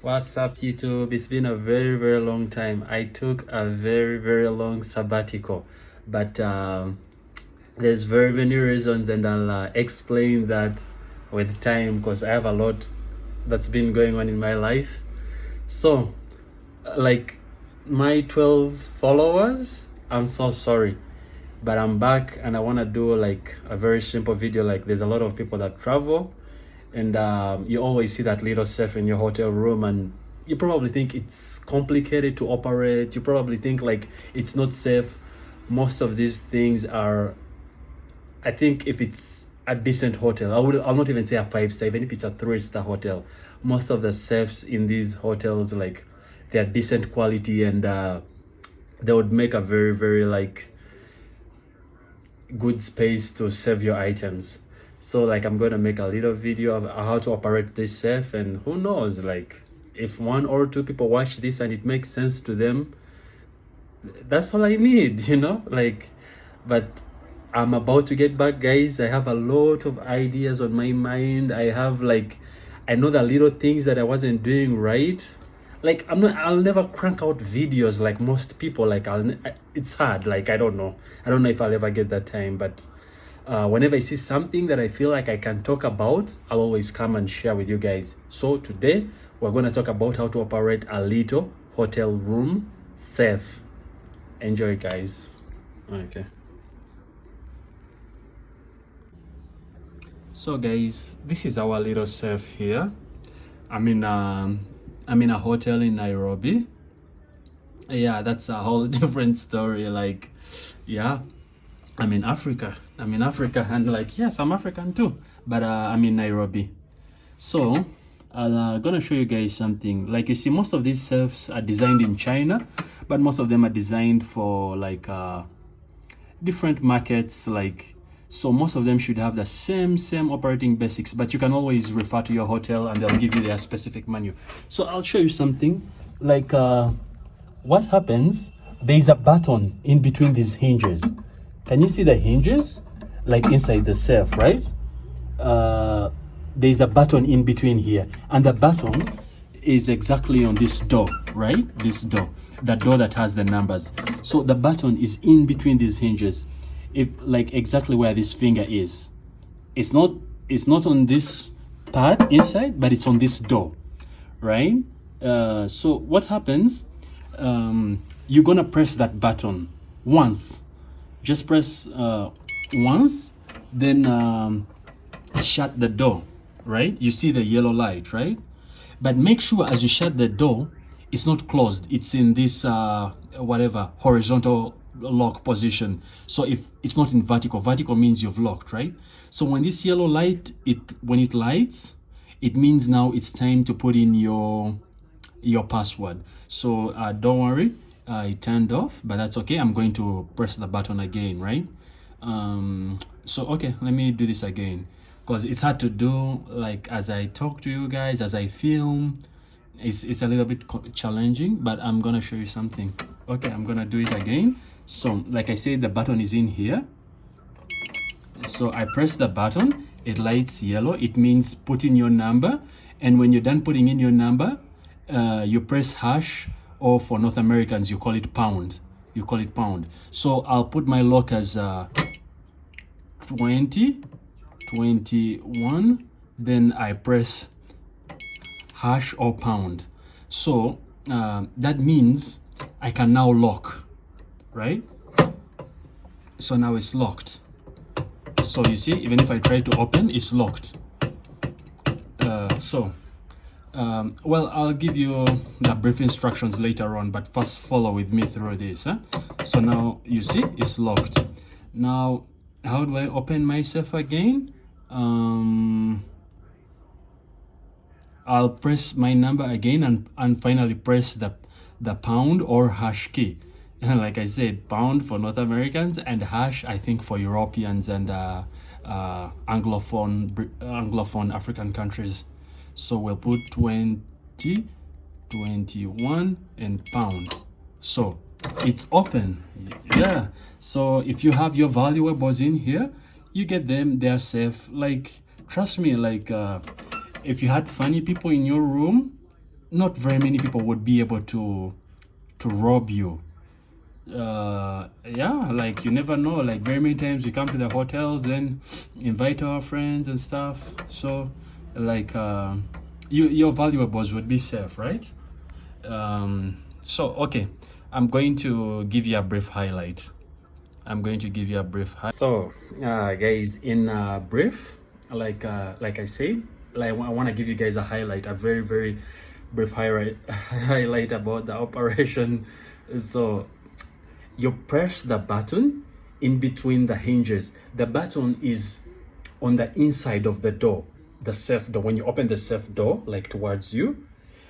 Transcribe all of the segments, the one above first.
What's up, YouTube? It's been a very long time. I took a very long sabbatical, but there's very many reasons, and I'll explain that with time because I have a lot that's been going on in my life. So, like my 12 followers, I'm so sorry, but I'm back and I want to do like a very simple video. Like, there's a lot of people that travel, and you always see that little safe in your hotel room, and you probably think it's complicated to operate. You probably think like it's not safe. Most of these things are, I think, if it's a decent hotel, I'll not even say a 5-star, even if it's a 3-star hotel, most of the safes in these hotels, like, they're decent quality, and they would make a very like good space to save your items. So like, I'm gonna make a little video of how to operate this safe, and who knows, like, if 1 or 2 people watch this and it makes sense to them, that's all I need, like. But I'm about to get back, guys. I have a lot of ideas on my mind. I know the little things that I wasn't doing right. Like, I'll never crank out videos like most people. Like, it's hard. Like, I don't know if I'll ever get that time, but whenever I see something that I feel like I can talk about, I'll always come and share with you guys. So today we're going to talk about how to operate a little hotel room safe. Enjoy, guys. Okay. So guys, this is our little safe here. I'm in a hotel in Nairobi. Yeah, that's a whole different story. Like, yeah, I'm in Africa, and like, yes, I'm African too, but I'm in Nairobi. So I'm gonna show you guys something. Like, you see, most of these safes are designed in China, but most of them are designed for like different markets. Like, so most of them should have the same operating basics, but you can always refer to your hotel and they'll give you their specific menu. So I'll show you something. Like, what happens, there's a button in between these hinges. Can you see the hinges, like inside the safe, right? There's a button in between here, and the button is exactly on this door, right? This door, the door that has the numbers. So the button is in between these hinges, if like exactly where this finger is. It's not on this part inside, but it's on this door, right? So what happens, you're gonna press that button once. Just press once, then shut the door, right? You see the yellow light, right? But make sure as you shut the door, it's not closed. It's in this whatever horizontal lock position. So if it's not in vertical means you've locked, right? So when this yellow light, when it lights, it means now it's time to put in your password. So don't worry, it turned off, but that's okay. I'm going to press the button again, right? So okay, let me do this again, because it's hard to do, like, as I talk to you guys, as I film. It's a little bit challenging, but I'm gonna show you something. Okay, I'm gonna do it again. So like I said, the button is in here. So I press the button, it lights yellow. It means put in your number, and when you're done putting in your number, you press hash, or for North Americans you call it pound. So I'll put my lock as 2021, then I press hash or pound. So that means I can now lock, right? So now it's locked. So you see, even if I try to open, it's locked. Well, I'll give you the brief instructions later on, but first follow with me through this. So now you see it's locked. Now, how do I open myself again? I'll press my number again, and finally press the pound or hash key. And like I said, pound for North Americans and hash, I think, for Europeans and Anglophone African countries. So we'll put 2021 and pound. So it's open. Yeah. So if you have your valuables in here, you get them, they're safe. Like, trust me, like, if you had funny people in your room, not very many people would be able to rob you. Yeah, like you never know, like very many times we come to the hotels, then invite our friends and stuff, so like your valuables would be safe, right? So okay, I'm going to give you a brief highlight. So guys, in brief, like I said, like I want to give you guys a highlight, a very very brief highlight about the operation. So you press the button in between the hinges. The button is on the inside of the door, the safe door. When you open the safe door, like towards you,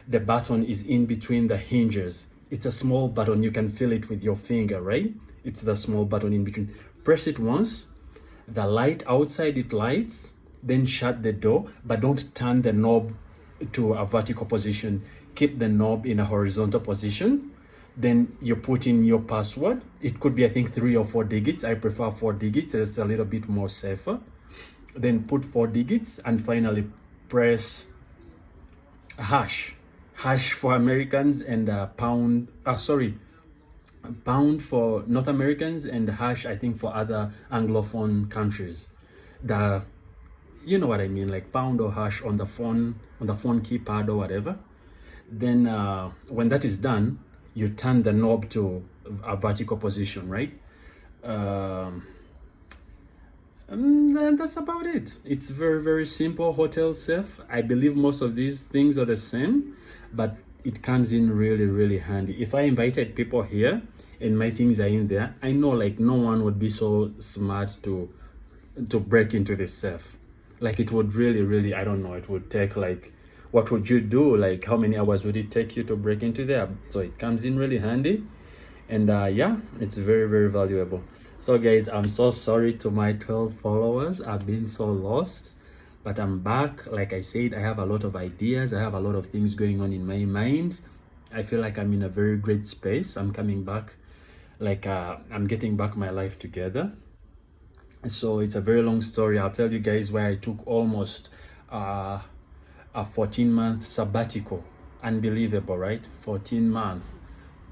the button is in between the hinges. It's a small button. You can feel it with your finger, right? It's the small button in between. Press it once. The light outside, it lights. Then shut the door, but don't turn the knob to a vertical position. Keep the knob in a horizontal position. Then you put in your password. It could be, I think, 3 or 4 digits. I prefer 4 digits. It's a little bit more safer. Then put 4 digits and finally press hash. Hash for Americans and pound for North Americans, and hash I think for other Anglophone countries. You know what I mean, like pound or hash on the phone keypad or whatever. Then when that is done, you turn the knob to a vertical position, right? And that's about it. It's very very simple, hotel safe. I believe most of these things are the same, but it comes in really really handy. If I invited people here and my things are in there, I know like no one would be so smart to break into this safe. Like it would really, I don't know, it would take like, what would you do? Like how many hours would it take you to break into there? So it comes in really handy, and yeah, it's very very valuable. So guys, I'm so sorry to my 12 followers. I've been so lost, but I'm back. Like I said, I have a lot of ideas. I have a lot of things going on in my mind. I feel like I'm in a very great space. I'm coming back, like I'm getting back my life together. So it's a very long story. I'll tell you guys why I took almost a 14-month sabbatical. Unbelievable, right? 14 months.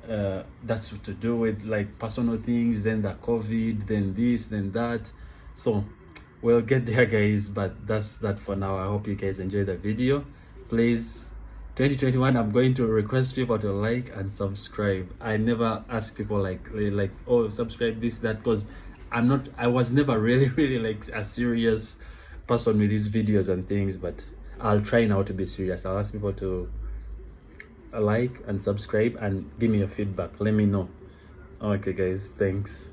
That's to do with like personal things, then the COVID, then this, then that. So we'll get there guys, but that's that for now. I hope you guys enjoy the video. Please, 2021, I'm going to request people to like and subscribe. I never ask people like oh subscribe this, that, because I was never really like a serious person with these videos and things, but I'll try now to be serious. I'll ask people to like and subscribe and give me your feedback. Let me know. Okay guys, thanks.